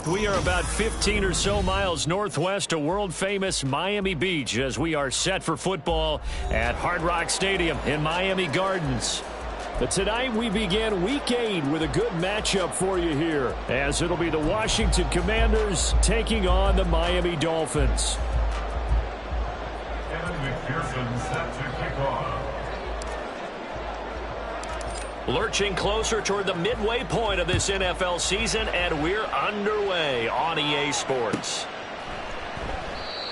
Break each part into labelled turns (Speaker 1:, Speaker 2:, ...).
Speaker 1: We are about 15 or so miles northwest of world-famous Miami Beach as we are set for football at Hard Rock Stadium in Miami Gardens. But tonight we begin Week 8 with a good matchup for you here, as it'll be the Washington Commanders taking on the Miami Dolphins. Lurching closer toward the midway point of this NFL season, and we're underway on EA Sports.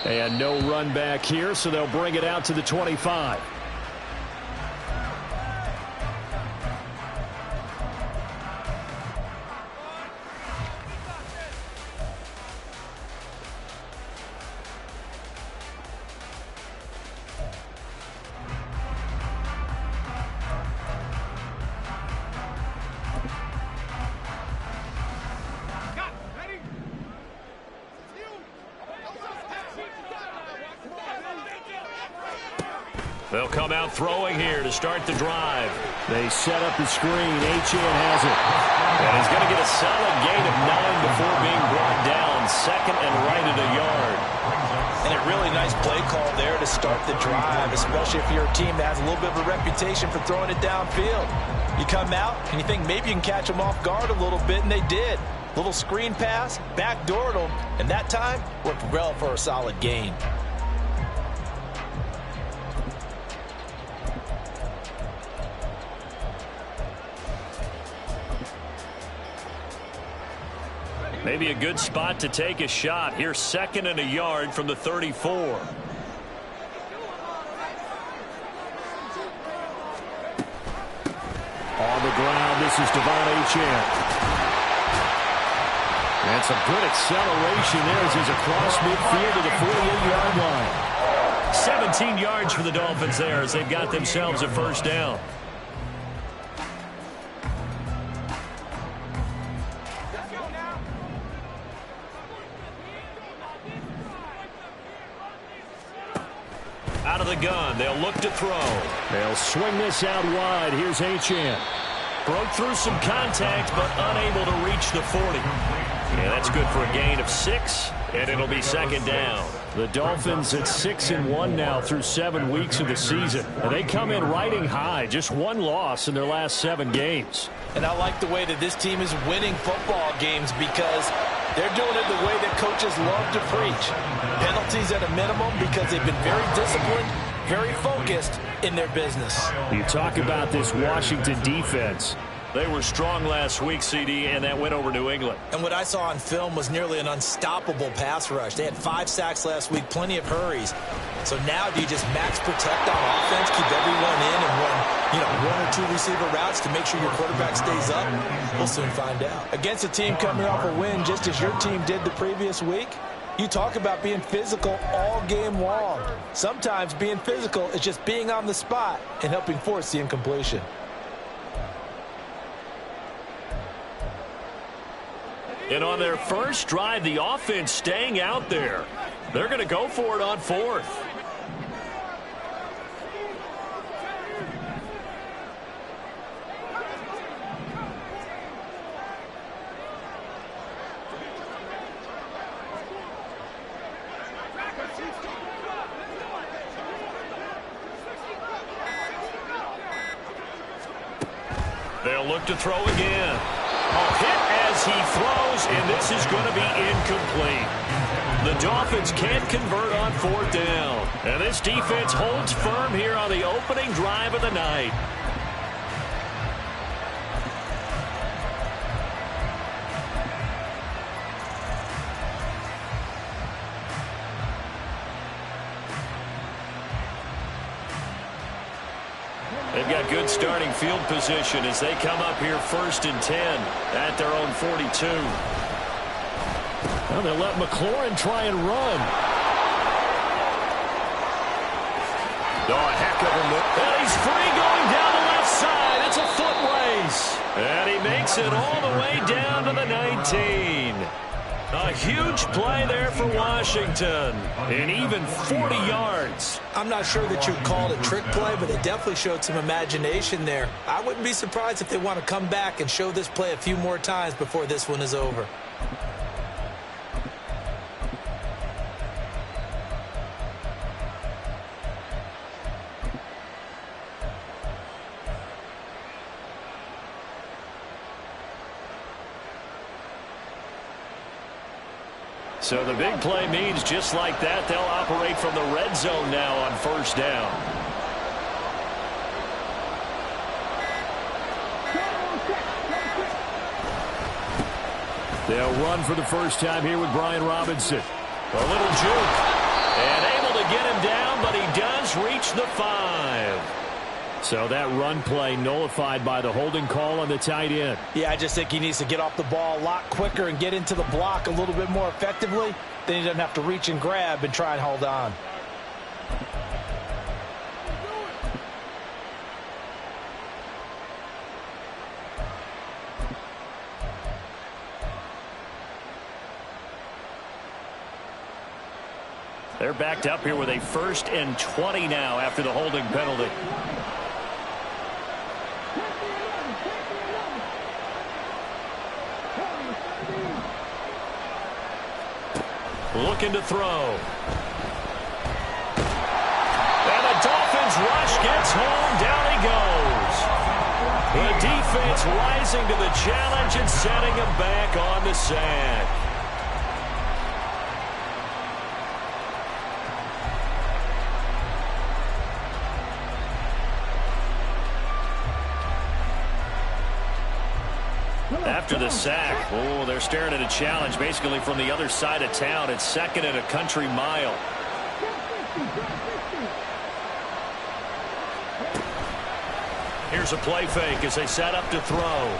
Speaker 1: And no run back here, so they'll bring it out to the 25. They'll come out throwing here to start the drive. They set up the screen. Achane has it. And he's going to get a solid gain of 9 before being brought down. Second and right at a yard.
Speaker 2: And a really nice play call there to start the drive, especially if you're a team that has a little bit of a reputation for throwing it downfield. You come out and you think maybe you can catch them off guard a little bit, and they did. Little screen pass, backdoored them, and that time worked well for a solid gain.
Speaker 1: Maybe a good spot to take a shot. Here's second and a yard from the 34. On the ground, this is Achane. And some good acceleration there as he's across midfield to the 48-yard line. 17 yards for the Dolphins there as they've got themselves a first down. Out of the gun, they'll look to throw. They'll swing this out wide. Here's Achane. Broke through some contact, but unable to reach the 40. Yeah, that's good for a gain of 6, and it'll be second down. The Dolphins at 6-1 now through 7 weeks of the season. And they come in riding high, just one loss in their last 7 games.
Speaker 2: And I like the way that this team is winning football games because they're doing it the way that coaches love to preach. Penalties at a minimum because they've been very disciplined, very focused in their business.
Speaker 1: You talk about this Washington defense. They were strong last week, CD, and that went over New England.
Speaker 2: And what I saw on film was nearly an unstoppable pass rush. They had 5 sacks last week, plenty of hurries. So now do you just max protect on offense, keep everyone in and run, 1 or 2 receiver routes to make sure your quarterback stays up? We'll soon find out. Against a team coming off a win just as your team did the previous week, you talk about being physical all game long. Sometimes being physical is just being on the spot and helping force the incompletion.
Speaker 1: And on their first drive, the offense staying out there. They're going to go for it on 4th. They'll look to throw again. Hit as he throws, and this is going to be incomplete. The Dolphins can't convert on 4th down. And this defense holds firm here on the opening drive of the night. They've got good starting field position as they come up here 1st and 10 at their own 42. Well, they'll let McLaurin try and run. Oh, a heck of a move. And he's free going down the left side. It's a foot race. And he makes it all the way down to the 19. A huge play there for Washington. And even 40 yards.
Speaker 2: I'm not sure that you'd call it a trick play, but they definitely showed some imagination there. I wouldn't be surprised if they want to come back and show this play a few more times before this one is over.
Speaker 1: So the big play means just like that, they'll operate from the red zone now on first down. They'll run for the first time here with Brian Robinson. A little juke. And able to get him down, but he does reach the 5. So that run play nullified by the holding call on the tight end.
Speaker 2: Yeah, I just think he needs to get off the ball a lot quicker and get into the block a little bit more effectively. Then he doesn't have to reach and grab and try and hold on.
Speaker 1: They're backed up here with a 1st and 20 now after the holding penalty. Looking to throw. And the Dolphins rush gets home. Down he goes. The defense rising to the challenge and setting him back on the sack. After the sack, oh, they're staring at a challenge basically from the other side of town. It's 2nd and a country mile. Here's a play fake as they set up to throw.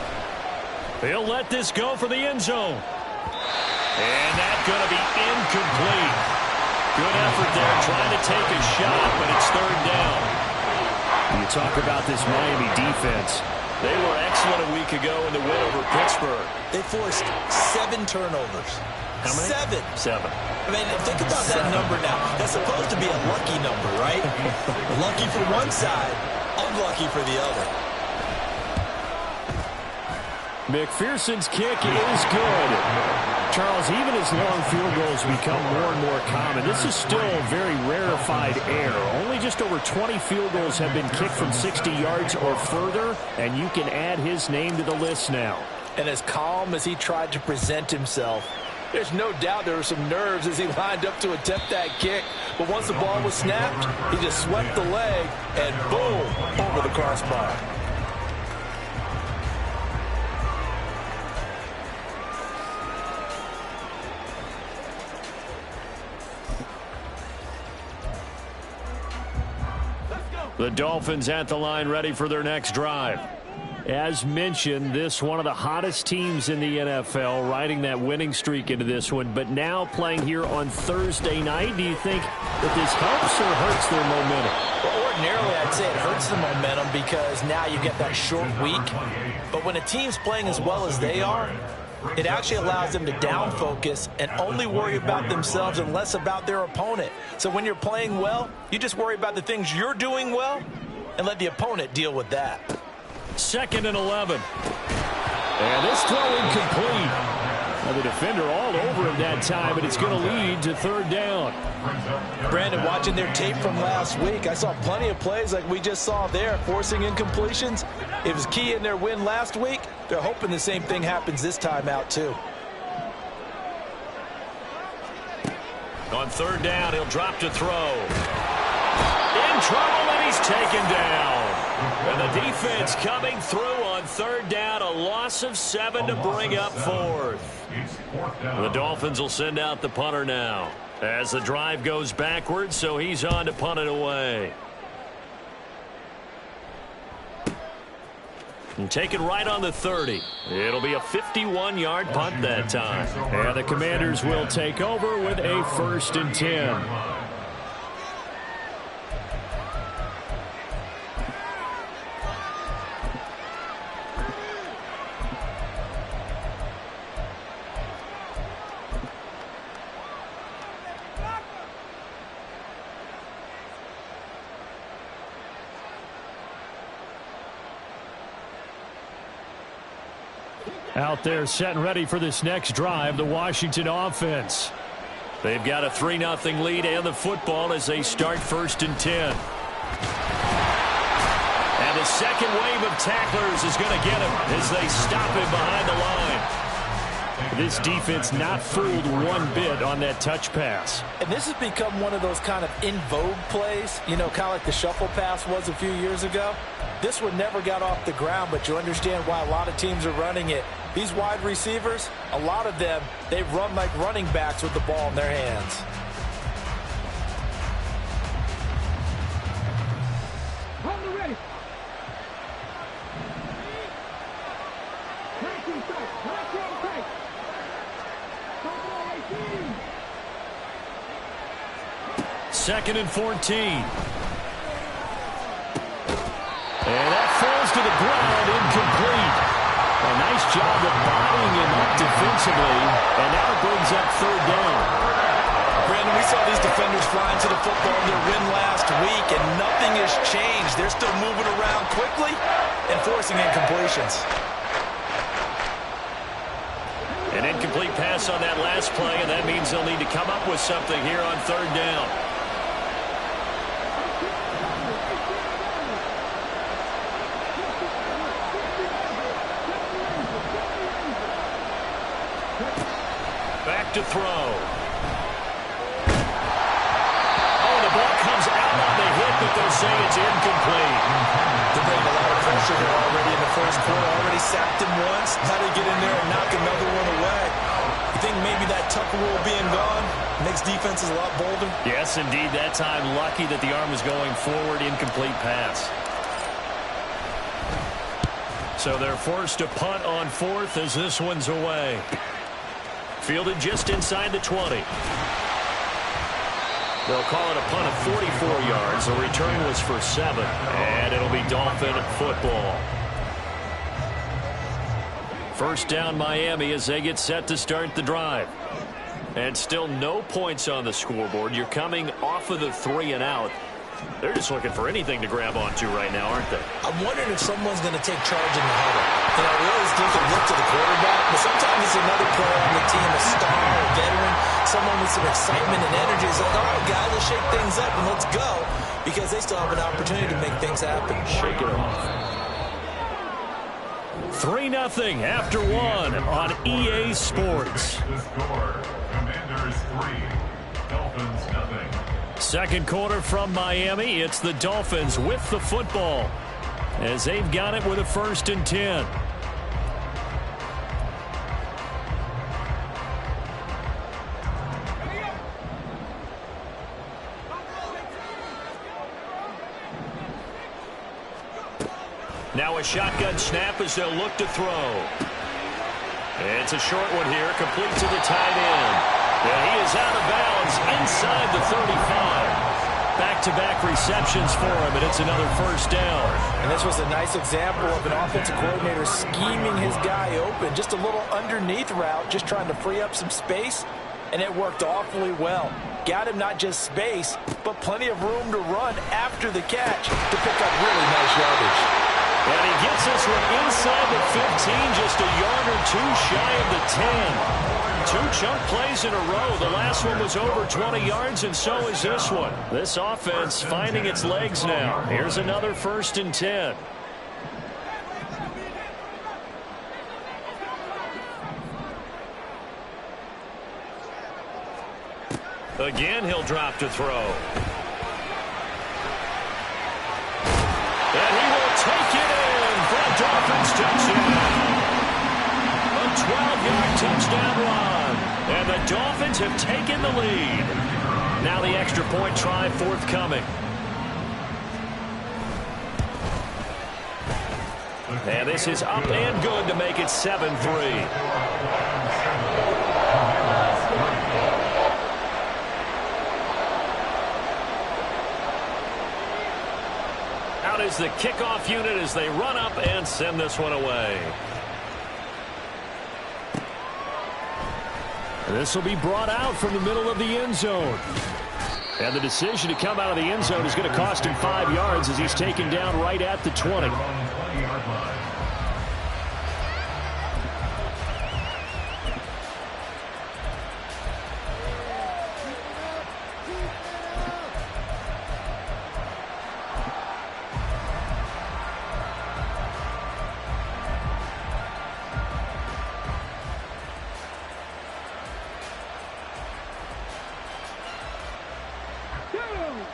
Speaker 1: He'll let this go for the end zone. And that's going to be incomplete. Good effort there trying to take a shot, but it's 3rd down. You talk about this Miami defense. They were excellent a week ago in the win over Pittsburgh.
Speaker 2: They forced 7 turnovers.
Speaker 1: How many? 7.
Speaker 2: I mean, think about that number now. That's supposed to be a lucky number, right? Lucky for one side, unlucky for the other.
Speaker 1: McPherson's kick is good. Charles, even as long field goals become more and more common, this is still very rarefied air. Only just over 20 field goals have been kicked from 60 yards or further, and you can add his name to the list now.
Speaker 2: And as calm as he tried to present himself, there's no doubt there were some nerves as he lined up to attempt that kick. But once the ball was snapped, he just swept the leg, and boom, over the crossbar.
Speaker 1: The Dolphins at the line ready for their next drive. As mentioned, this one of the hottest teams in the NFL, riding that winning streak into this one, but now playing here on Thursday night. Do you think that this helps or hurts their momentum?
Speaker 2: Well, ordinarily, I'd say it hurts the momentum because now you get that short week. But when a team's playing as well as they are, it actually allows them to down focus and only worry about themselves and less about their opponent. So when you're playing well, you just worry about the things you're doing well and let the opponent deal with that.
Speaker 1: 2nd and 11. And this throw incomplete. Now the defender all over him that time, but it's going to lead to 3rd down.
Speaker 2: Brandon, watching their tape from last week, I saw plenty of plays like we just saw there, forcing incompletions. It was key in their win last week. They're hoping the same thing happens this time out, too.
Speaker 1: On 3rd down, he'll drop to throw. In trouble, and he's taken down. And the defense coming through on 3rd down, a loss of 7 to bring up 4th. The Dolphins will send out the punter now as the drive goes backwards, so he's on to punt it away. And taken right on the 30. It'll be a 51-yard punt that time. And the Commanders will take over with a 1st and 10. Out there set and ready for this next drive, the Washington offense. They've got a 3-0 lead and the football as they start 1st and 10. And the second wave of tacklers is going to get him as they stop him behind the line. This defense not fooled one bit on that touch pass.
Speaker 2: And this has become one of those kind of in vogue plays, you know, kind of like the shuffle pass was a few years ago. This one never got off the ground, but you understand why a lot of teams are running it. These wide receivers, a lot of them, they run like running backs with the ball in their hands.
Speaker 1: Second and 14. And that falls to the ground, incomplete. A nice job of bodying him up defensively, and now it brings up third down.
Speaker 2: Brandon, we saw these defenders flying to the football in their win last week, and nothing has changed. They're still moving around quickly and forcing incompletions.
Speaker 1: An incomplete pass on that last play, and that means they'll need to come up with something here on third down. Back to throw. Oh, the ball comes out on the hit, but they'll say it's incomplete.
Speaker 2: They're bringing a lot of pressure here already in the first quarter. Already sacked him once. How to get in there and knock another one away. You think maybe that Tucker rule being gone makes defenses a lot bolder?
Speaker 1: Yes, indeed. That time, lucky that the arm was going forward. Incomplete pass. So they're forced to punt on fourth as this one's away. Fielded just inside the 20. They'll call it a punt of 44 yards. The return was for 7. And it'll be Dolphin football. First down Miami as they get set to start the drive. And still no points on the scoreboard. You're coming off of the 3 and out. They're just looking for anything to grab onto right now, aren't they?
Speaker 2: I'm wondering if someone's going to take charge in the huddle. You know, we always think of look to the quarterback, but sometimes it's another player on the team, a star, a veteran, someone with some excitement and energy. It's like, all right, guys, let's shake things up and let's go, because they still have an opportunity to make things happen.
Speaker 1: Shake it off. 3-0 after 1 on EA Sports.
Speaker 3: The score, Commanders 3, Dolphins 0.
Speaker 1: Second quarter from Miami. It's the Dolphins with the football as they've got it with a 1st and 10. Now a shotgun snap as they'll look to throw. It's a short one here, complete to the tight end. And he is out of bounds inside the 35. Back-to-back receptions for him, and it's another first down.
Speaker 2: And this was a nice example of an offensive coordinator scheming his guy open. Just a little underneath route, just trying to free up some space, and it worked awfully well. Got him not just space, but plenty of room to run after the catch to pick up really nice yardage.
Speaker 1: And he gets this one inside the 15, just a yard or two shy of the 10. 2 chunk plays in a row. The last one was over 20 yards, and so is this one. This offense finding its legs now. Here's another 1st and 10. Again, he'll drop to throw. And he will take it in for a Dolphins touchdown. A 12-yard touchdown run. And the Dolphins have taken the lead. Now the extra point try forthcoming. And this is up and good to make it 7-3. Out is the kickoff unit as they run up and send this one away. This will be brought out from the middle of the end zone. And the decision to come out of the end zone is going to cost him 5 yards as he's taken down right at the 20.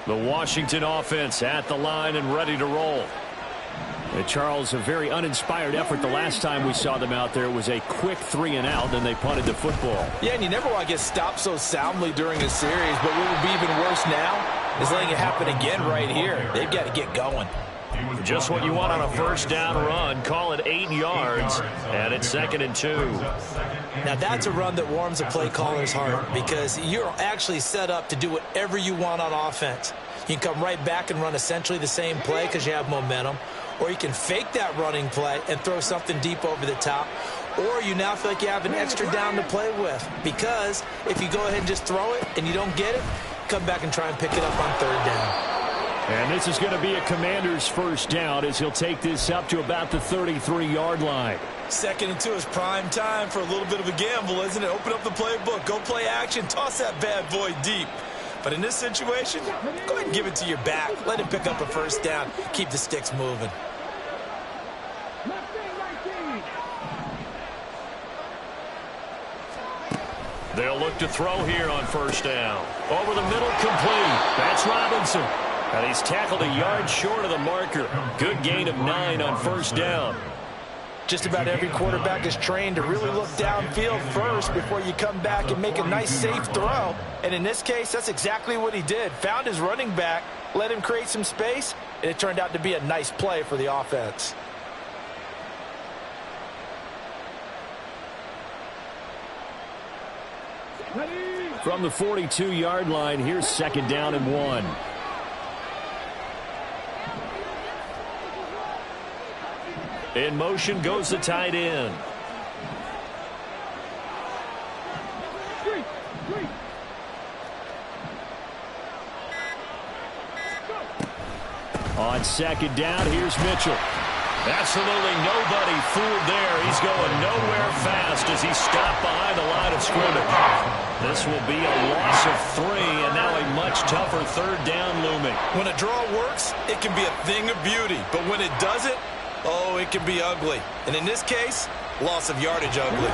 Speaker 1: The Washington offense at the line and ready to roll. And Charles, a very uninspired effort the last time we saw them out there. It was a quick 3-and-out, and they punted the football.
Speaker 2: Yeah, and you never want to get stopped so soundly during a series, but what would be even worse now is letting it happen again right here. They've got to get going.
Speaker 1: Just what you want on a first down run. Call it 8 yards, and it's 2nd and 2.
Speaker 2: Now, that's a run that warms a play caller's heart because you're actually set up to do whatever you want on offense. You can come right back and run essentially the same play because you have momentum, or you can fake that running play and throw something deep over the top, or you now feel like you have an extra down to play with because if you go ahead and just throw it and you don't get it, come back and try and pick it up on 3rd down.
Speaker 1: And this is going to be a Commander's first down as he'll take this up to about the 33-yard line.
Speaker 2: 2nd and 2 is prime time for a little bit of a gamble, isn't it? Open up the playbook, go play action, toss that bad boy deep. But in this situation, go ahead and give it to your back. Let him pick up a first down. Keep the sticks moving.
Speaker 1: They'll look to throw here on first down. Over the middle, complete. That's Robinson. And he's tackled a yard short of the marker. Good gain of 9 on first down.
Speaker 2: Just about every quarterback is trained to really look downfield first before you come back and make a nice, safe throw. And in this case, that's exactly what he did. Found his running back, let him create some space, and it turned out to be a nice play for the offense.
Speaker 1: From the 42-yard line, here's 2nd down and 1. In motion goes the tight end. On 2nd down, here's Mitchell. Absolutely nobody fooled there. He's going nowhere fast as he's stopped behind the line of scrimmage. This will be a loss of 3, and now a much tougher 3rd down looming.
Speaker 2: When a draw works, it can be a thing of beauty. But when it doesn't, oh, it can be ugly. And in this case, loss of yardage ugly.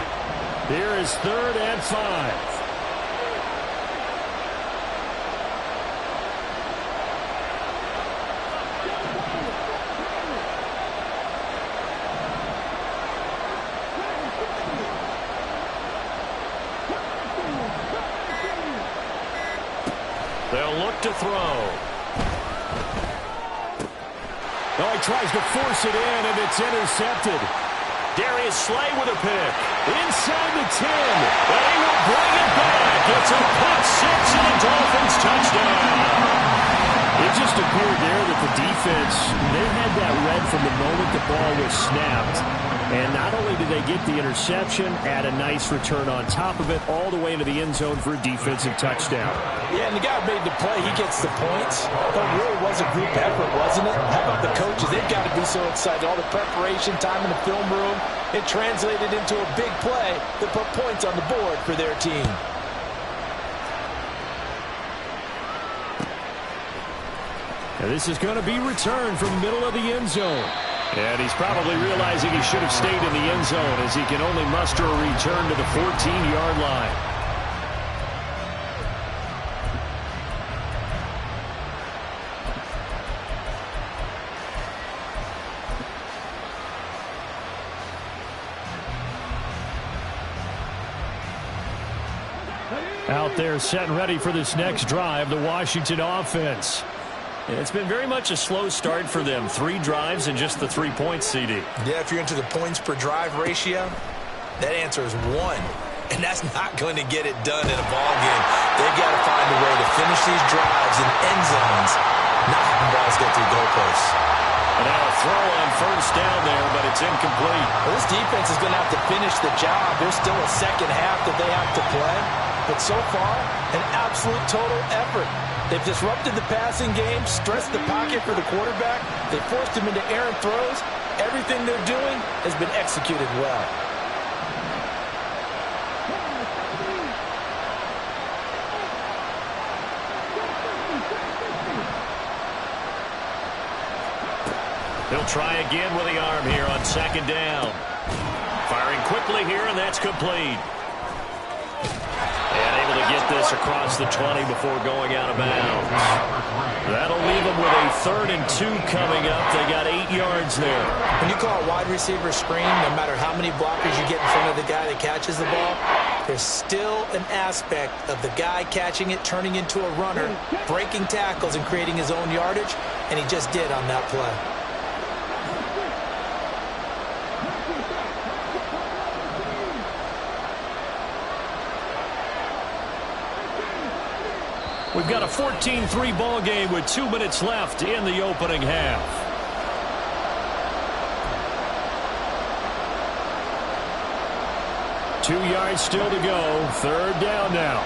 Speaker 1: Here is 3rd and 5. They'll look to throw. Oh, he tries to force it in, and it's intercepted. Darius Slay with a pick. Inside the 10. They will bring it back. It's a pick 6 and a Dolphins touchdown. It just appeared there that the defense, they had that read from the moment the ball was snapped. And not only did they get the interception, add a nice return on top of it, all the way into the end zone for a defensive touchdown.
Speaker 2: Yeah, and the guy made the play. He gets the points. But it really was a group effort, wasn't it? How about the coaches? They've got to be so excited. All the preparation, time in the film room, it translated into a big play that put points on the board for their team.
Speaker 1: And this is going to be returned from middle of the end zone. And he's probably realizing he should have stayed in the end zone as he can only muster a return to the 14-yard line. Out there set and ready for this next drive, the Washington offense. It's been very much a slow start for them. 3 drives and just the 3 points, CD.
Speaker 2: Yeah, if you're into the points per drive ratio, that answer is 1. And that's not going to get it done in a ball game. They've got to find a way to finish these drives in end zones, not having balls get through goalposts.
Speaker 1: And now a throw on first down there, but it's incomplete.
Speaker 2: Well, this defense is going to have to finish the job. There's still a second half that they have to play. But so far, an absolute total effort. They've disrupted the passing game, stressed the pocket for the quarterback. They forced him into errant throws. Everything they're doing has been executed well.
Speaker 1: He'll try again with the arm here on second down. Firing quickly here, and that's complete. And able to get this across the 20 before going out of bounds. That'll leave them with a 3rd and 2 coming up. They got 8 yards there.
Speaker 2: When you call a wide receiver screen, no matter how many blockers you get in front of the guy that catches the ball, there's still an aspect of the guy catching it, turning into a runner, breaking tackles and creating his own yardage, and he just did on that play.
Speaker 1: We've got a 14-3 ball game with 2 minutes left in the opening half. Two yards still to go. 3rd down now.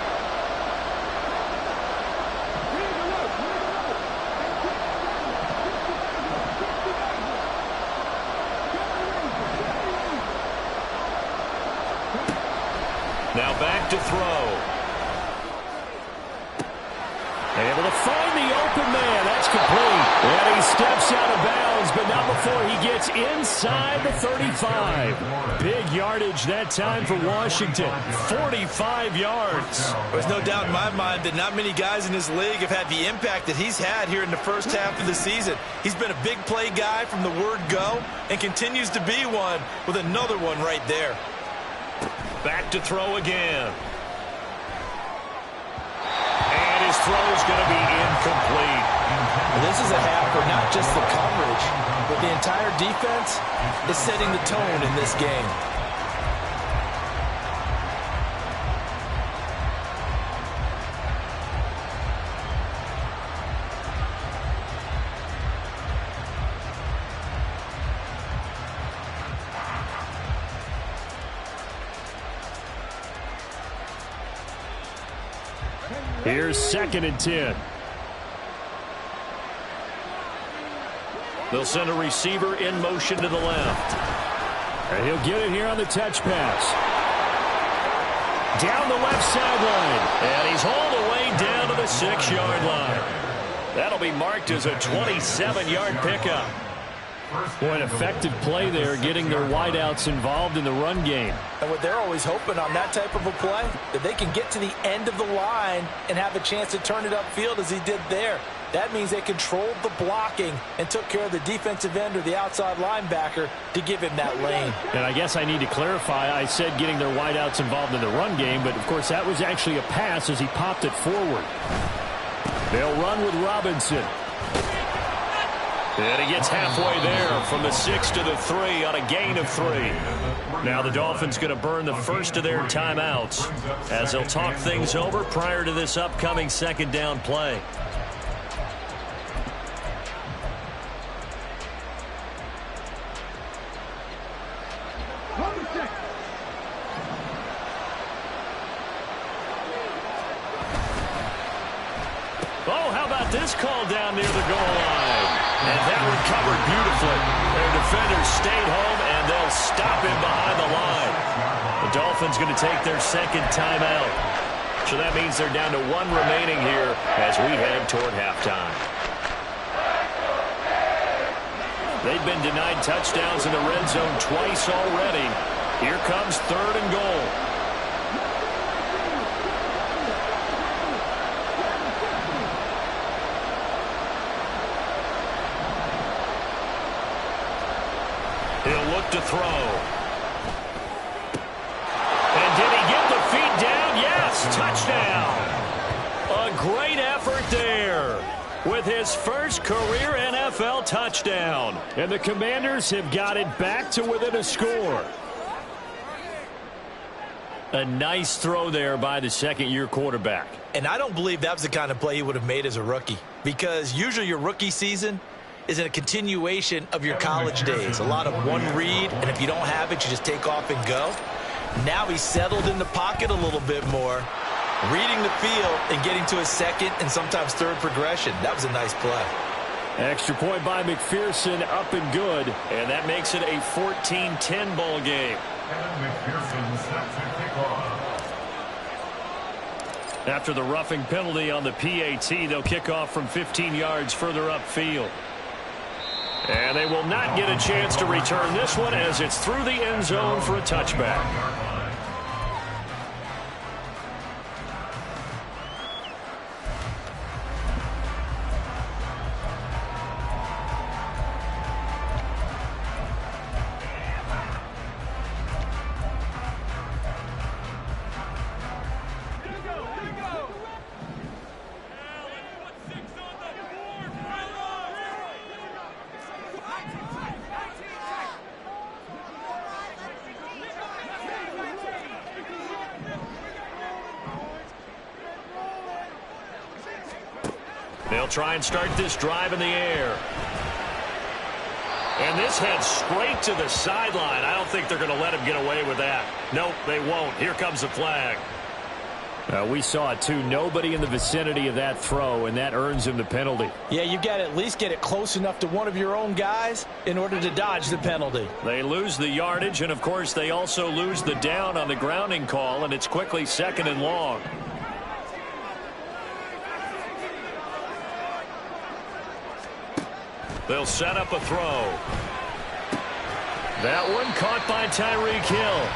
Speaker 1: Now back to throw. Able to find the open man. That's complete. And he steps out of bounds, but not before he gets inside the 35. Big yardage that time for Washington. 45 yards.
Speaker 2: There's no doubt in my mind that not many guys in this league have had the impact that he's had here in the first half of the season. He's been a big play guy from the word go and continues to be one with another one right there.
Speaker 1: Back to throw again. His throw is going to be incomplete.
Speaker 2: This is a half where not just the coverage, but the entire defense is setting the tone in this game.
Speaker 1: Here's 2nd and 10. They'll send a receiver in motion to the left. And he'll get it here on the touch pass. Down the left sideline. And he's hauled away down to the 6-yard line. That'll be marked as a 27-yard pickup. Boy, an effective play there, getting their wideouts involved in the run game.
Speaker 2: And what they're always hoping on that type of a play, that they can get to the end of the line and have a chance to turn it upfield as he did there. That means they controlled the blocking and took care of the defensive end or the outside linebacker to give him that lane.
Speaker 1: And I guess I need to clarify, I said getting their wideouts involved in the run game, but of course that was actually a pass as he popped it forward. They'll run with Robinson. And he gets halfway there from the 6 to the 3 on a gain of 3. Now the Dolphins going to burn the first of their timeouts as they'll talk things over prior to this upcoming 2nd down play. Oh, how about this call down near the goal line? And that recovered beautifully. Their defenders stayed home, and they'll stop him behind the line. The Dolphins going to take their 2nd timeout. So that means they're down to 1 remaining here as we head toward halftime. They've been denied touchdowns in the red zone twice already. Here comes 3rd and goal. He'll look to throw. And did he get the feet down? Yes, touchdown. A great effort there with his first career NFL touchdown. And the Commanders have got it back to within a score. A nice throw there by the 2nd-year quarterback.
Speaker 2: And I don't believe that was the kind of play he would have made as a rookie, because usually your rookie season is a continuation of your college days. A lot of one read, and if you don't have it, you just take off and go. Now he's settled in the pocket a little bit more, reading the field and getting to his 2nd and sometimes 3rd progression. That was a nice play.
Speaker 1: Extra point by McPherson, up and good, and that makes it a 14-10 ball game. After the roughing penalty on the PAT, they'll kick off from 15 yards further upfield. And they will not get a chance to return this one as it's through the end zone for a touchback. They'll try and start this drive in the air. And this heads straight to the sideline. I don't think they're going to let him get away with that. Nope, they won't. Here comes the flag. We saw it, too. Nobody in the vicinity of that throw, and that earns him the penalty.
Speaker 2: Yeah, you've got to at least get it close enough to one of your own guys in order to dodge the penalty.
Speaker 1: They lose the yardage, and, of course, they also lose the down on the grounding call, and it's quickly 2nd and long. They'll set up a throw. That one caught by Tyreek Hill.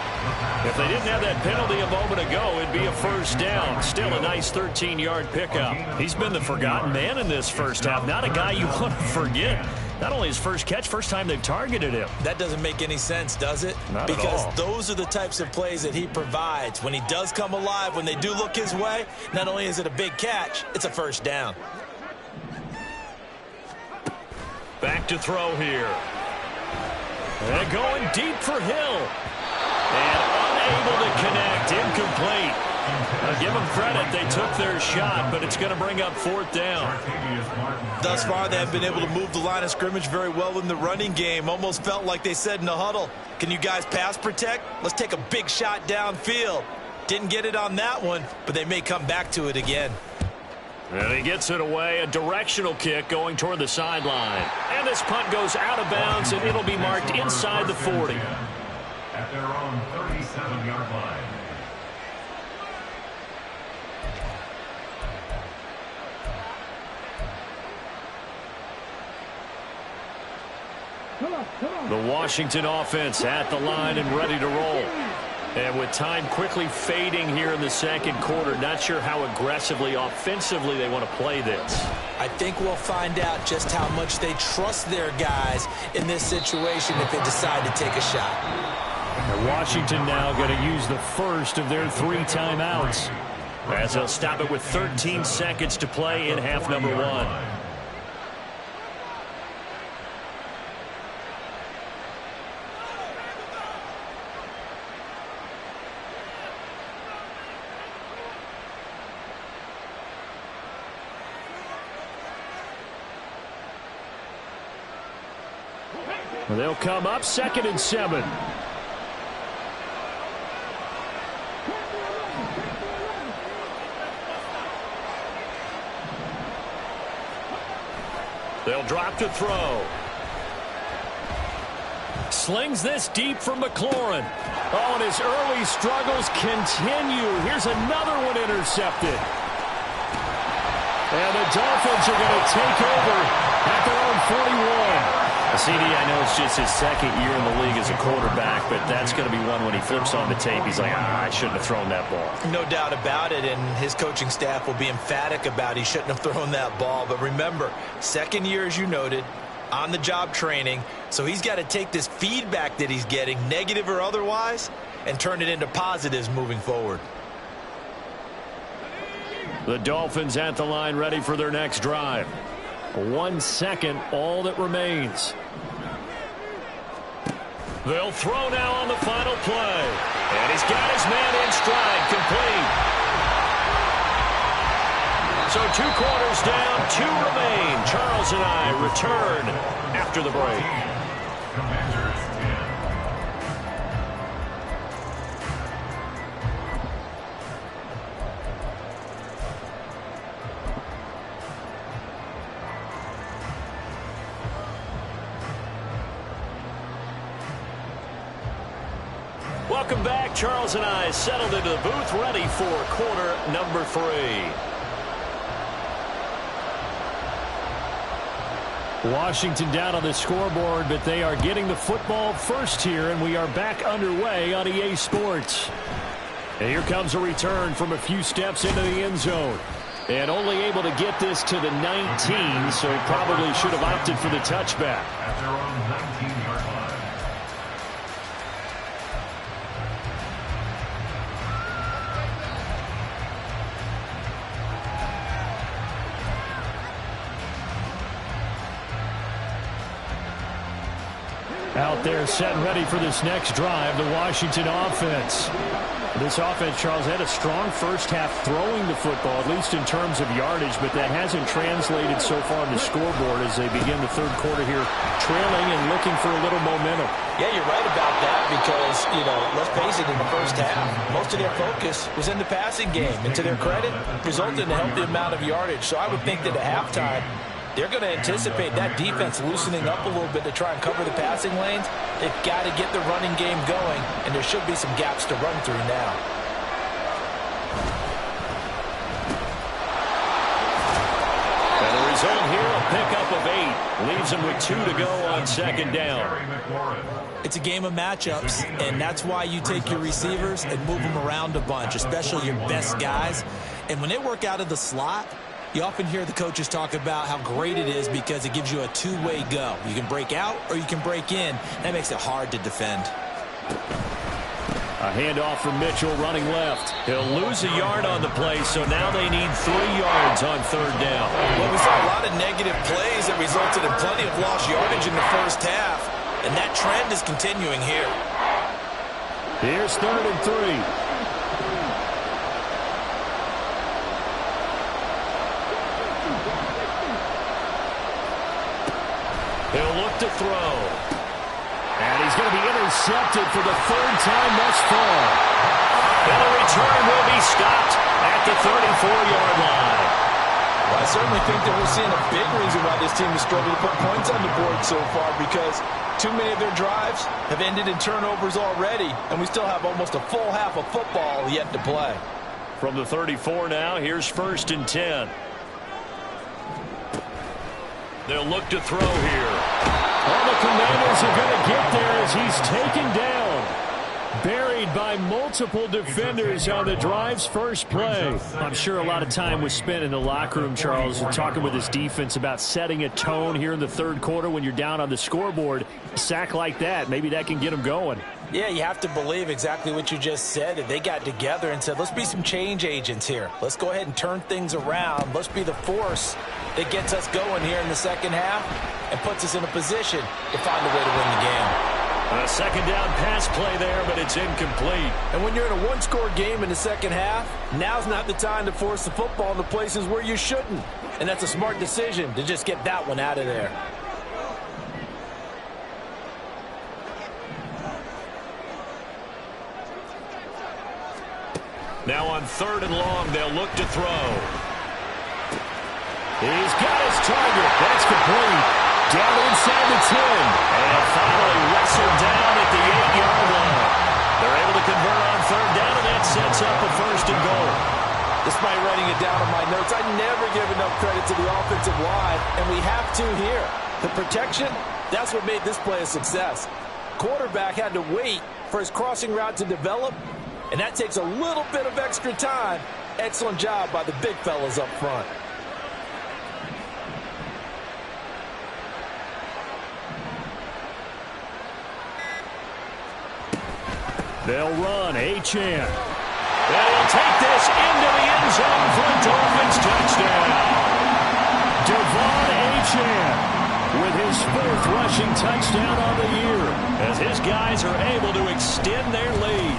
Speaker 1: If they didn't have that penalty a moment ago, it'd be a first down. Still a nice 13-yard pickup. He's been the forgotten man in this first half. Not a guy you want to forget. Not only his first catch, first time they've targeted him.
Speaker 2: That doesn't make any sense, does it?
Speaker 1: Not at all.
Speaker 2: Because those are the types of plays that he provides. When he does come alive, when they do look his way, not only is it a big catch, it's a first down.
Speaker 1: Back to throw here. They're going deep for Hill. And unable to connect. Incomplete. I'll give them credit. They took their shot, but it's going to bring up 4th down.
Speaker 2: Thus far, they have been able to move the line of scrimmage very well in the running game. Almost felt like they said in the huddle, can you guys pass protect? Let's take a big shot downfield. Didn't get it on that one, but they may come back to it again.
Speaker 1: And he gets it away, a directional kick going toward the sideline. And this punt goes out of bounds, and it'll be marked inside the 40.
Speaker 3: At their own 37-yard line.
Speaker 1: The Washington offense at the line and ready to roll. And with time quickly fading here in the second quarter, not sure how aggressively, offensively they want to play this.
Speaker 2: I think we'll find out just how much they trust their guys in this situation if they decide to take a shot.
Speaker 1: And Washington now going to use the first of their 3 timeouts, as they'll stop it with 13 seconds to play in half number 1. They'll come up 2nd and 7. They'll drop to throw. Slings this deep for McLaurin. Oh, and his early struggles continue. Here's another one intercepted. And the Dolphins are going to take over at their own 41. CD, I know it's just his 2nd year in the league as a quarterback, but that's going to be one when he flips on the tape. He's like, I shouldn't have thrown that ball.
Speaker 2: No doubt about it, and his coaching staff will be emphatic about he shouldn't have thrown that ball. But remember, 2nd year, as you noted, on-the-job training, so he's got to take this feedback that he's getting, negative or otherwise, and turn it into positives moving forward.
Speaker 1: The Dolphins at the line ready for their next drive. 1 second, all that remains. They'll throw now on the final play. And he's got his man in stride, complete. So 2 quarters down, 2 remain. Charles and I return after the break.
Speaker 3: Commanders 10.
Speaker 1: Welcome back. Charles and I settled into the booth, ready for quarter number 3. Washington down on the scoreboard, but they are getting the football first here, and we are back underway on EA Sports. And here comes a return from a few steps into the end zone. And only able to get this to the 19, so probably should have opted for the touchback.
Speaker 3: At their own 19-yard line.
Speaker 1: Out there set and ready for this next drive, the Washington offense. This offense, Charles, had a strong first half throwing the football, at least in terms of yardage, but that hasn't translated so far on the scoreboard as they begin the third quarter here, trailing and looking for a little momentum.
Speaker 2: Yeah, you're right about that because, let's face it, in the first half, most of their focus was in the passing game. And to their credit, resulted in a healthy amount of yardage. So I would think that at halftime, they're going to anticipate that defense loosening up a little bit to try and cover the passing lanes. They've got to get the running game going, and there should be some gaps to run through now.
Speaker 1: And the result here, a pickup of 8. Leaves them with 2 to go on second down.
Speaker 2: It's a game of matchups, and that's why you take your receivers and move them around a bunch, especially your best guys. And when they work out of the slot, you often hear the coaches talk about how great it is because it gives you a two-way go. You can break out or you can break in. That makes it hard to defend.
Speaker 1: A handoff from Mitchell running left. He'll lose a yard on the play, so now they need 3 yards on third down.
Speaker 2: Well, we saw a lot of negative plays that resulted in plenty of lost yardage in the first half, and that trend is continuing here.
Speaker 1: Here's 3rd and 3. He'll look to throw. And he's going to be intercepted for the 3rd time thus far. And the return will be stopped at the 34-yard line.
Speaker 2: Well, I certainly think that we're seeing a big reason why this team has struggled to put points on the board so far, because too many of their drives have ended in turnovers already, and we still have almost a full half of football yet to play.
Speaker 1: From the 34 now, here's 1st and 10. They'll look to throw here. All the Commanders are going to get there as he's taken down. Buried by multiple defenders on the drive's first play. I'm sure a lot of time was spent in the locker room, Charles, talking with his defense about setting a tone here in the third quarter when you're down on the scoreboard. A sack like that, maybe that can get them going.
Speaker 2: Yeah, you have to believe exactly what you just said. That they got together and said, let's be some change agents here. Let's go ahead and turn things around. Let's be the force that gets us going here in the second half and puts us in a position to find a way to win the game.
Speaker 1: A second down pass play there, but it's incomplete.
Speaker 2: And when you're in a one-score game in the second half, now's not the time to force the football in the places where you shouldn't. And that's a smart decision to just get that one out of there.
Speaker 1: Now on 3rd and long, they'll look to throw. He's got his target. That's complete. Down inside the 10. And finally wrestled down at the 8-yard line. They're able to convert on 3rd down, and that sets up a 1st and goal.
Speaker 2: Despite writing it down on my notes, I never give enough credit to the offensive line, and we have to here. The protection, that's what made this play a success. Quarterback had to wait for his crossing route to develop, and that takes a little bit of extra time. Excellent job by the big fellas up front.
Speaker 1: They'll run. Achane. They'll take this into the end zone for a Dolphins touchdown. Devon Achane with his 4th rushing touchdown on the year as his guys are able to extend their lead.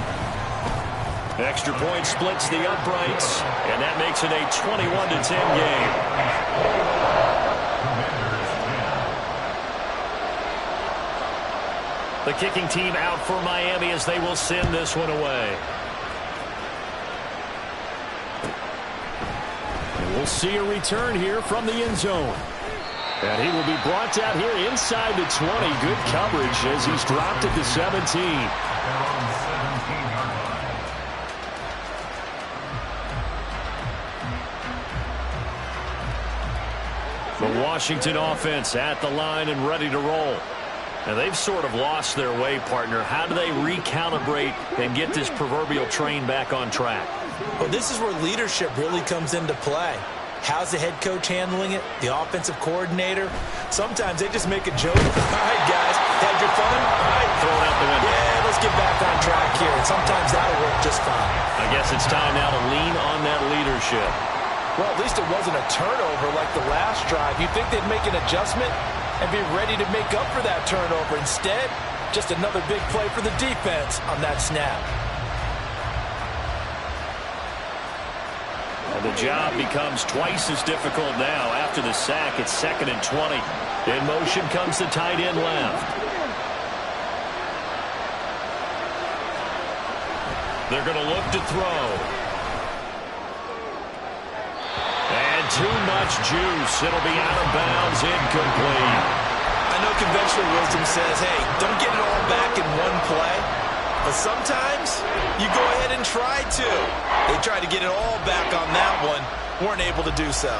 Speaker 1: Extra point splits the uprights, and that makes it a 21-10 game. The kicking team out for Miami as they will send this one away. And we'll see a return here from the end zone. And he will be brought down here inside the 20. Good coverage as he's dropped at the 17. The Washington offense at the line and ready to roll. And they've sort of lost their way, partner. How do they recalibrate and get this proverbial train back on track?
Speaker 2: Well, this is where leadership really comes into play. How's the head coach handling it? The offensive coordinator? Sometimes they just make a joke. All right, guys, had your fun? All right,
Speaker 1: throw it out the window.
Speaker 2: Yeah, let's get back on track here. And sometimes that'll work just fine.
Speaker 1: I guess it's time now to lean on that leadership.
Speaker 2: Well, at least it wasn't a turnover like the last drive. You think they'd make an adjustment? and be ready to make up for that turnover. Instead, just another big play for the defense on that snap.
Speaker 1: And the job becomes twice as difficult now. After the sack, it's 2nd and 20. In motion comes the tight end left. They're going to look to throw. And too much juice. It'll be out of bounds, incomplete.
Speaker 2: I know conventional wisdom says, hey, don't get it all back in one play. But sometimes you go ahead and try to. They tried to get it all back on that one. Weren't able to do so.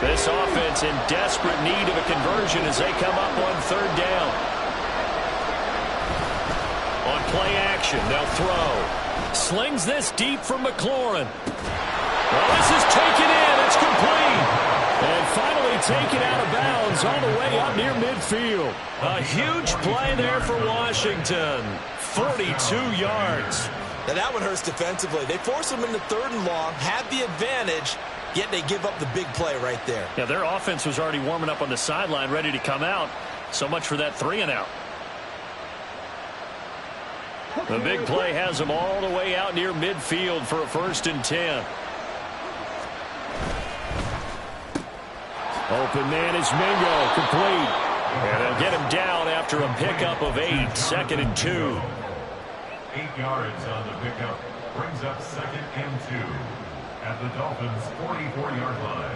Speaker 1: This offense in desperate need of a conversion as they come up on 3rd down. On play action, they'll throw. Slings this deep from McLaurin. Well, this is taken in. It's complete. And finally taken out of bounds all the way up near midfield. A huge play there for Washington. 42 yards.
Speaker 2: Now that one hurts defensively. They force them into 3rd and long, had the advantage, yet they give up the big play right there.
Speaker 1: Yeah, their offense was already warming up on the sideline, ready to come out. So much for that 3-and-out. The big play has them all the way out near midfield for a 1st and 10. Open man is Mingo, complete. And they'll get him down after a pickup of 8, 2nd and 2.
Speaker 3: 8 yards on the pickup. Brings up 2nd and 2. At the Dolphins' 44-yard line.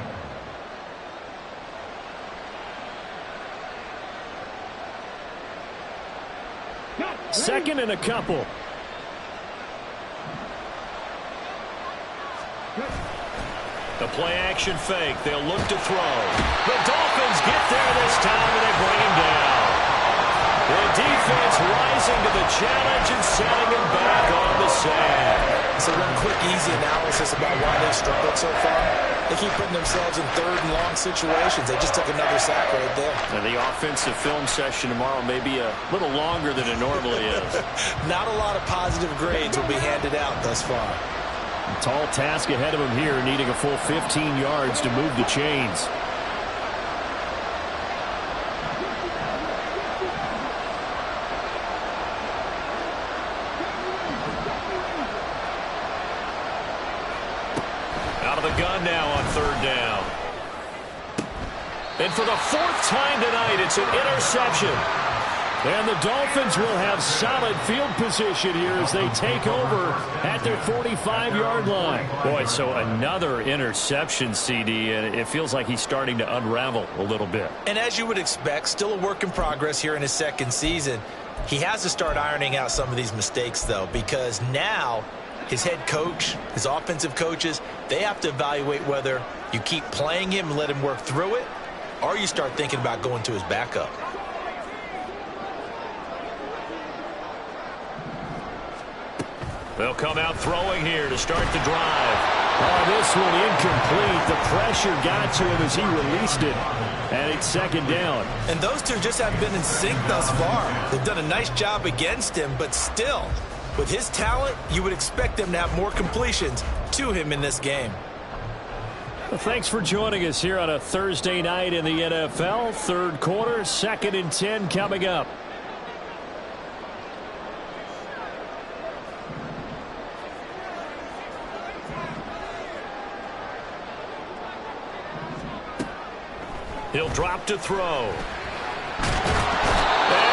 Speaker 1: Second and a couple. The play-action fake. They'll look to throw. The Dolphins get there this time, and they bring him down. The defense rising to the challenge and setting him back on the sand.
Speaker 2: So one quick, easy analysis about why they've struggled so far. They keep putting themselves in 3rd and long situations. They just took another sack right there.
Speaker 1: And the offensive film session tomorrow may be a little longer than it normally is.
Speaker 2: Not a lot of positive grades will be handed out thus far.
Speaker 1: A tall task ahead of him here, needing a full 15 yards to move the chains. Out of the gun now on 3rd down. And for the 4th time tonight, it's an interception. And the Dolphins will have solid field position here as they take over at their 45-yard line. Boy, so another interception, CD, and it feels like he's starting to unravel a little bit.
Speaker 2: And as you would expect, still a work in progress here in his 2nd season. He has to start ironing out some of these mistakes, though, because now his head coach, his offensive coaches, they have to evaluate whether you keep playing him and let him work through it, or you start thinking about going to his backup.
Speaker 1: They'll come out throwing here to start the drive. Oh, this one incomplete. The pressure got to him as he released it. And it's 2nd down.
Speaker 2: And those two just haven't been in sync thus far. They've done a nice job against him, but still, with his talent, you would expect them to have more completions to him in this game.
Speaker 1: Well, thanks for joining us here on a Thursday night in the NFL. 3rd quarter, 2nd and 10 coming up. He'll drop to throw. And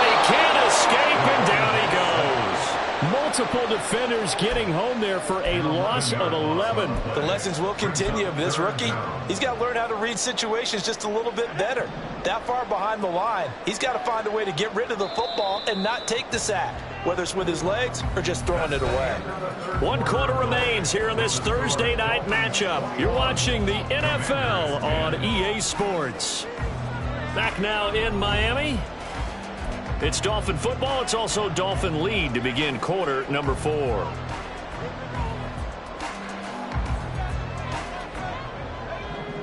Speaker 1: he can't escape, and down he goes. Multiple defenders getting home there for a loss of 11.
Speaker 2: The lessons will continue of this rookie. He's got to learn how to read situations just a little bit better. That far behind the line, he's got to find a way to get rid of the football and not take the sack, whether it's with his legs or just throwing it away.
Speaker 1: 1 quarter remains here in this Thursday night matchup. You're watching the NFL on EA Sports. Back now in Miami. It's Dolphin football. It's also Dolphin lead to begin quarter number 4.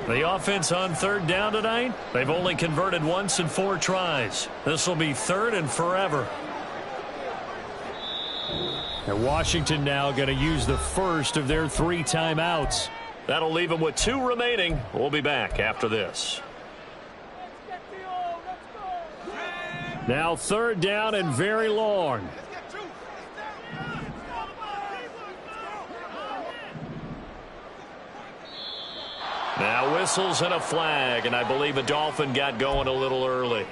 Speaker 1: The offense on 3rd down tonight, they've only converted once in 4 tries. This will be 3rd and forever. And Washington now going to use the first of their 3 timeouts. That'll leave them with 2 remaining. We'll be back after this. Now 3rd down and very long. Now whistles and a flag, and I believe a Dolphin got going a little early.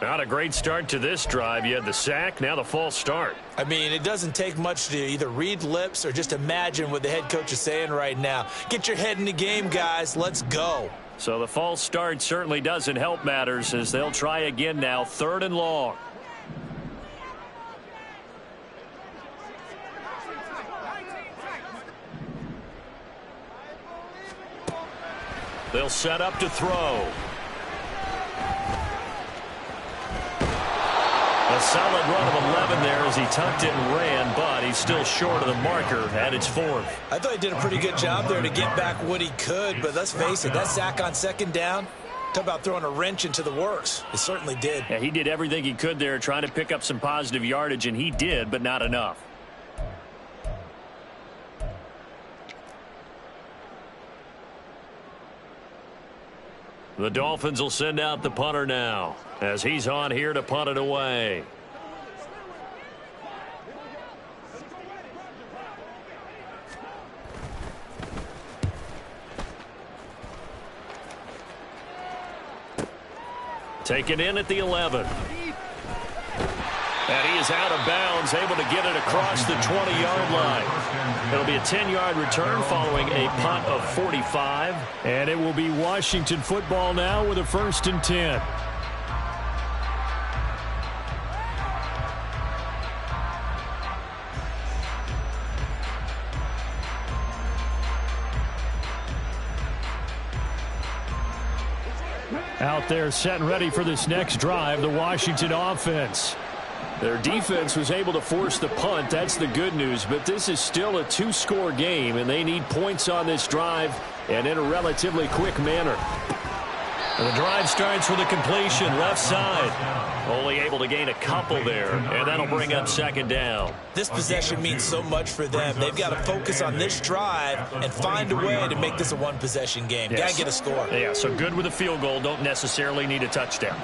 Speaker 1: Not a great start to this drive. You had the sack, now the false start.
Speaker 2: I mean, it doesn't take much to either read lips or just imagine what the head coach is saying right now. Get your head in the game, guys. Let's go.
Speaker 1: So the false start certainly doesn't help matters as they'll try again now, 3rd and long. They'll set up to throw. A solid run of 11 there as he tucked it and ran, but he's still short of the marker, and it's 4th.
Speaker 2: I thought he did a pretty good job there to get back what he could, but let's face it, that sack on 2nd down, talk about throwing a wrench into the works. It certainly did.
Speaker 1: Yeah, he did everything he could there trying to pick up some positive yardage, and he did, but not enough. The Dolphins will send out the punter now as he's on here to punt it away. Taken in at the 11. And he is out of bounds, able to get it across the 20-yard line. It'll be a 10-yard return following a punt of 45. And it will be Washington football now with a 1st and 10. Out there set and ready for this next drive, the Washington offense. Their defense was able to force the punt. That's the good news. But this is still a 2-score game, and they need points on this drive and in a relatively quick manner. And the drive starts with a completion left side. Only able to gain a couple there, and that'll bring up 2nd down.
Speaker 2: This possession means so much for them. They've got to focus on this drive and find a way to make this a 1-possession game.
Speaker 1: Yes.
Speaker 2: Got to get a score.
Speaker 1: Yeah, so good with a field goal. Don't necessarily need a touchdown.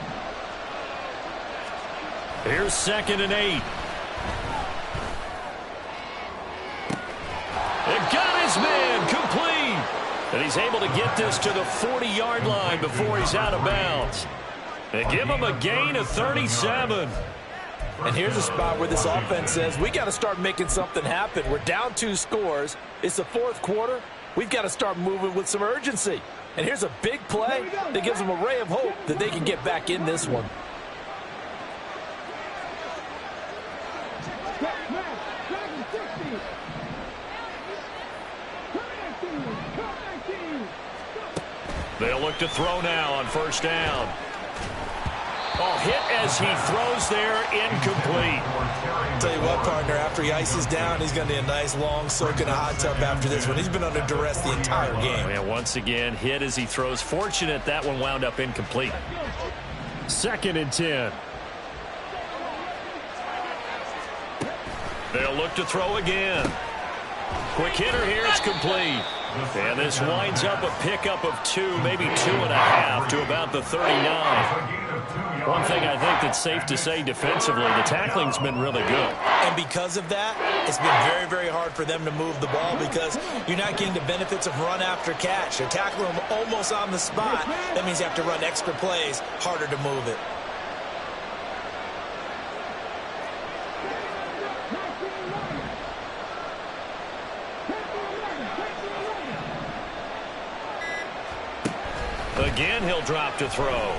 Speaker 1: Here's 2nd and 8. It got his man complete. And he's able to get this to the 40-yard line before he's out of bounds. They give him a gain of 37.
Speaker 2: And here's a spot where this offense says, we got to start making something happen. We're down 2 scores. It's the 4th quarter. We've got to start moving with some urgency. And here's a big play that gives them a ray of hope that they can get back in this one.
Speaker 1: They'll look to throw now on 1st down. Oh, hit as he throws there, incomplete.
Speaker 2: Tell you what, partner, after he ices down, he's going to need a nice long soak in a hot tub after this one. He's been under duress the entire game.
Speaker 1: And once again, hit as he throws. Fortunate that one wound up incomplete. 2nd and 10. They'll look to throw again. Quick hitter here, it's complete. And this winds up a pickup of 2, maybe 2.5 to about the 39. One thing I think that's safe to say defensively, the tackling's been really good.
Speaker 2: And because of that, it's been very, very hard for them to move the ball because you're not getting the benefits of run after catch. You're tackling them almost on the spot. That means you have to run extra plays, harder to move it.
Speaker 1: Again, he'll drop to throw.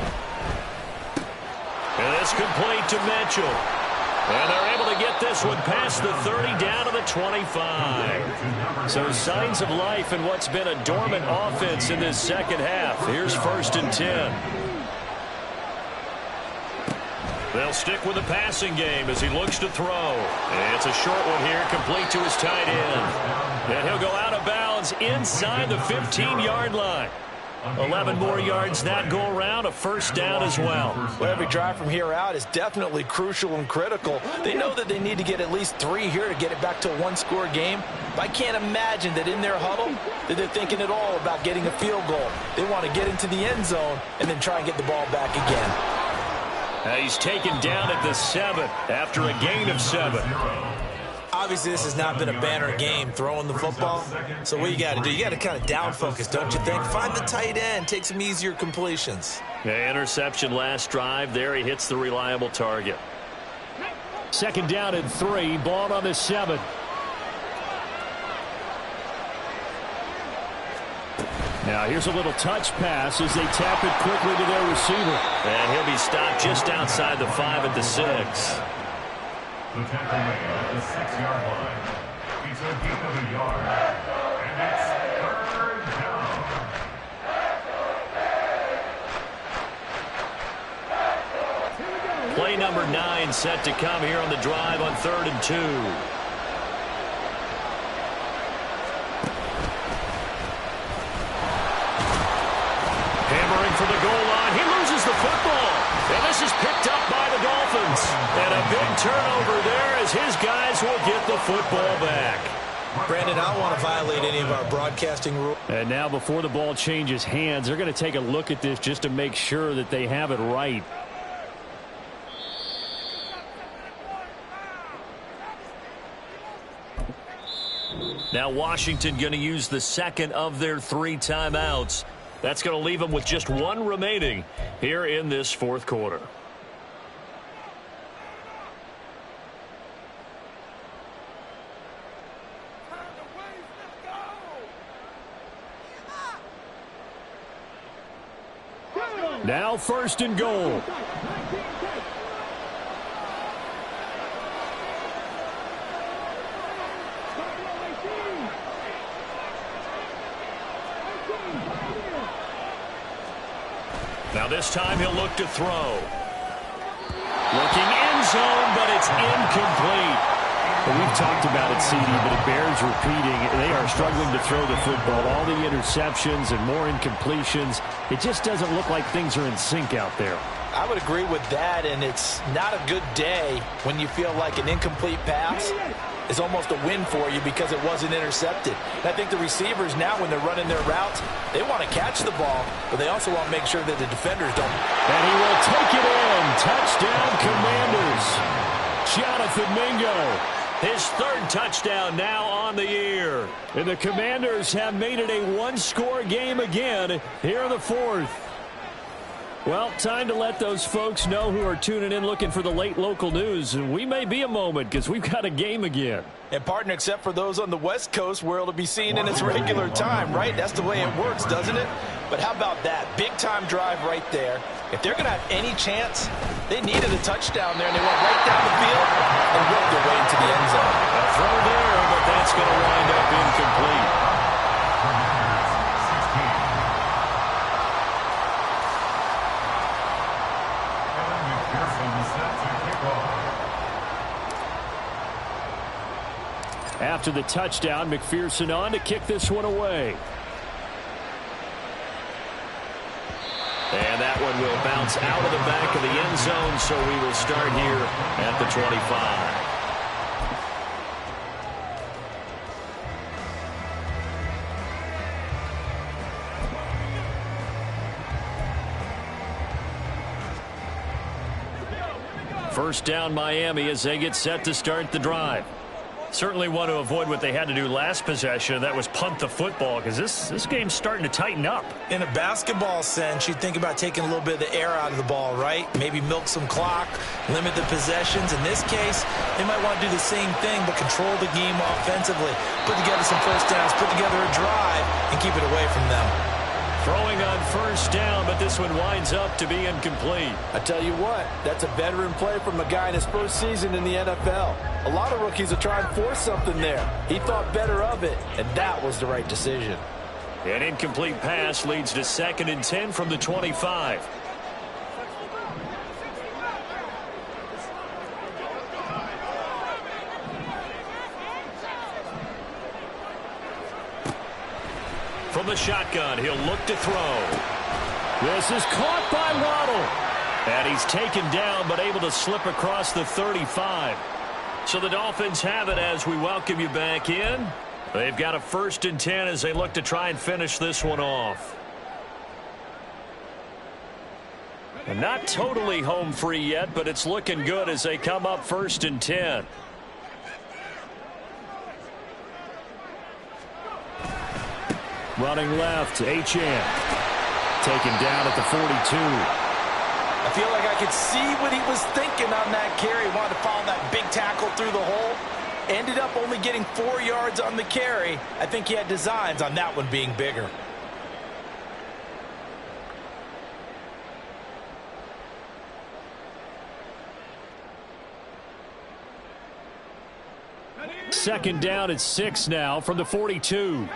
Speaker 1: And it's complete to Mitchell. And they're able to get this one past the 30 down to the 25. So signs of life in what's been a dormant offense in this 2nd half. Here's 1st and 10. They'll stick with the passing game as he looks to throw. And it's a short one here, complete to his tight end. And he'll go out of bounds inside the 15-yard line. 11 more yards that go around, a first down as well.
Speaker 2: Well, every drive from here out is definitely crucial and critical. They know that they need to get at least 3 here to get it back to a one-score game. But I can't imagine that in their huddle that they're thinking at all about getting a field goal. They want to get into the end zone and then try and get the ball back again.
Speaker 1: He's taken down at the 7 after a gain of 7.
Speaker 2: Obviously, this has not been a banner game throwing the football. So what you got to do, you got to kind of down focus, don't you think? Find the tight end, take some easier completions.
Speaker 1: Yeah, interception last drive. There he hits the reliable target. 2nd down and 3, ball on the 7. Now here's a little touch pass as they tap it quickly to their receiver. And he'll be stopped just outside the 5 at the 6.
Speaker 3: The tackle made at the 6-yard line. It's a gain of a yard. And it's 3rd down.
Speaker 1: Play number 9 set to come here on the drive on 3rd and 2. Hammering for the goal line. He loses the football. And this is picked up by the Dolphins. And a big turnover there as his guys will get the football back.
Speaker 2: Brandon, I don't want to violate any of our broadcasting rules.
Speaker 1: And now before the ball changes hands, they're going to take a look at this just to make sure that they have it right. Now Washington going to use the 2nd of their 3 timeouts. That's going to leave them with just 1 remaining here in this 4th quarter. Now 1st and goal. Now this time he'll look to throw. Looking end zone, but it's incomplete. Well, we've talked about it, CD, but it bears repeating. They are struggling to throw the football. All the interceptions and more incompletions. It just doesn't look like things are in sync out there.
Speaker 2: I would agree with that, and it's not a good day when you feel like an incomplete pass is almost a win for you because it wasn't intercepted. And I think the receivers now, when they're running their routes, they want to catch the ball, but they also want to make sure that the defenders don't.
Speaker 1: And he will take it in. Touchdown, Commanders. Jonathan Mingo, his 3rd touchdown now on the year. And the Commanders have made it a one-score game again here in the 4th. Well, time to let those folks know who are tuning in looking for the late local news. And we may be a moment because we've got a game again.
Speaker 2: And, partner, except for those on the West Coast where it'll be seen in its regular time, right? That's the way it works, doesn't it? But how about that? Big-time drive right there. If they're going to have any chance, they needed a touchdown there, and they went right down the field and worked their way into the end zone.
Speaker 1: A throw there, but that's going to wind up incomplete. After the touchdown, McPherson on to kick this one away. And that one will bounce out of the back of the end zone, so we will start here at the 25. First down, Miami, as they get set to start the drive. Certainly want to avoid what they had to do last possession. That was punt the football, because this game's starting to tighten up.
Speaker 2: In a basketball sense, you think about taking a little bit of the air out of the ball, right? Maybe milk some clock, limit the possessions. In this case, they might want to do the same thing, but control the game offensively. Put together some first downs, put together a drive, and keep it away from them.
Speaker 1: Throwing on first down, but this one winds up to be incomplete.
Speaker 4: I tell you what, that's a veteran play from a guy in his first season in the NFL. A lot of rookies will try and force something there. He thought better of it, and that was the right decision.
Speaker 1: An incomplete pass leads to 2nd and 10 from the 25. From the shotgun, he'll look to throw. This is caught by Waddle. And he's taken down, but able to slip across the 35. So the Dolphins have it as we welcome you back in. They've got a 1st and 10 as they look to try and finish this one off. And not totally home free yet, but it's looking good as they come up 1st and 10. Running left, Achane. Taken down at the 42.
Speaker 4: I feel like I could see what he was thinking on that carry. Wanted to follow that big tackle through the hole. Ended up only getting 4 yards on the carry. I think he had designs on that one being bigger.
Speaker 1: Second down at 6 now from the 42.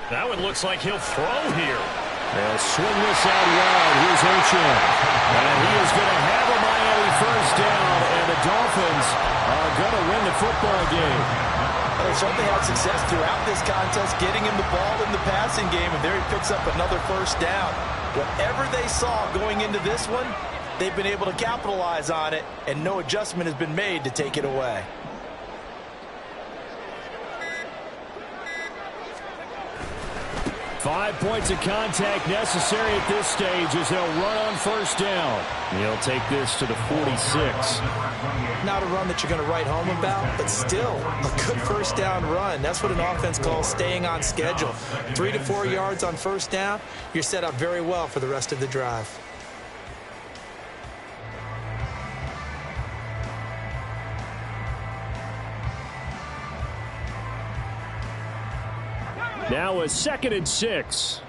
Speaker 1: That one looks like he'll throw here. They'll swing this out wide. Here's Achane. And he is going to have a Miami 1st down, and the Dolphins are going to win the football game.
Speaker 4: Well, they certainly had success throughout this contest, getting him the ball in the passing game, and there he picks up another 1st down. Whatever they saw going into this one, they've been able to capitalize on it, and no adjustment has been made to take it away.
Speaker 1: Five points of contact necessary at this stage as they'll run on 1st down. He'll take this to the 46.
Speaker 4: Not a run that you're going to write home about, but still a good 1st down run. That's what an offense calls staying on schedule. 3 to 4 yards on 1st down, you're set up very well for the rest of the drive.
Speaker 1: Now a 2nd and 6.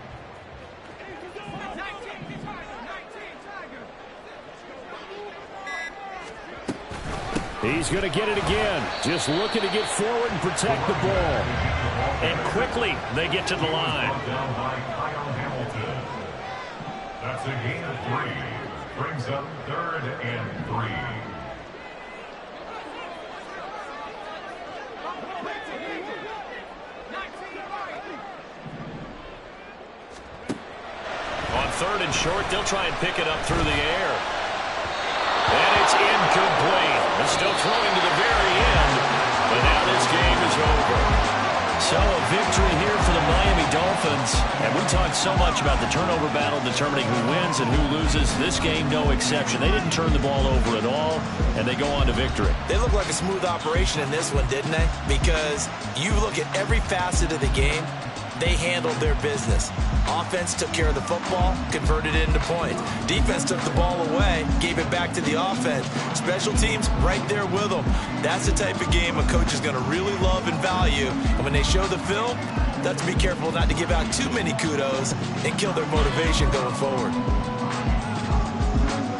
Speaker 1: He's going to get it again. Just looking to get forward and protect the ball. And quickly they get to the line.
Speaker 3: That's a gain of 3. Brings up 3rd and 3.
Speaker 1: On 3rd and short, they'll try and pick it up through the air. And it's incomplete. They're still throwing to the very end, but now this game is over. So a victory here for the Miami Dolphins. And we talked so much about the turnover battle determining who wins and who loses. This game, no exception. They didn't turn the ball over at all, and they go on to victory.
Speaker 4: They look like a smooth operation in this one, didn't they? Because you look at every facet of the game, they handled their business. Offense took care of the football, converted it into points. Defense took the ball away, gave it back to the offense. Special teams right there with them. That's the type of game a coach is going to really love and value. And when they show the film, they have to be careful not to give out too many kudos and kill their motivation going forward.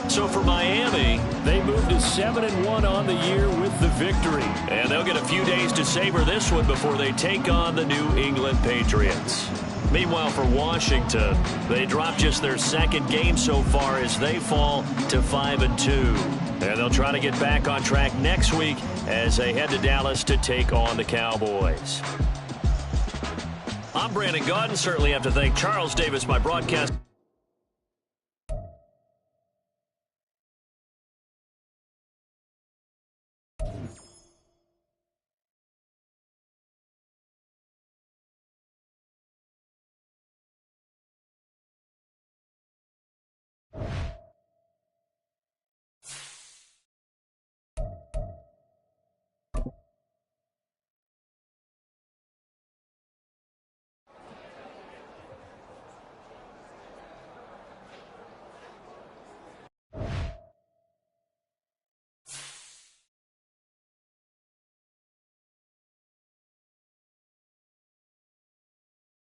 Speaker 1: So for Miami, they moved to 7-1 on the year with the victory. And they'll get a few days to savor this one before they take on the New England Patriots. Meanwhile, for Washington, they dropped just their 2nd game so far as they fall to 5-2. And they'll try to get back on track next week as they head to Dallas to take on the Cowboys. I'm Brandon Gaudin. Certainly have to thank Charles Davis, my broadcast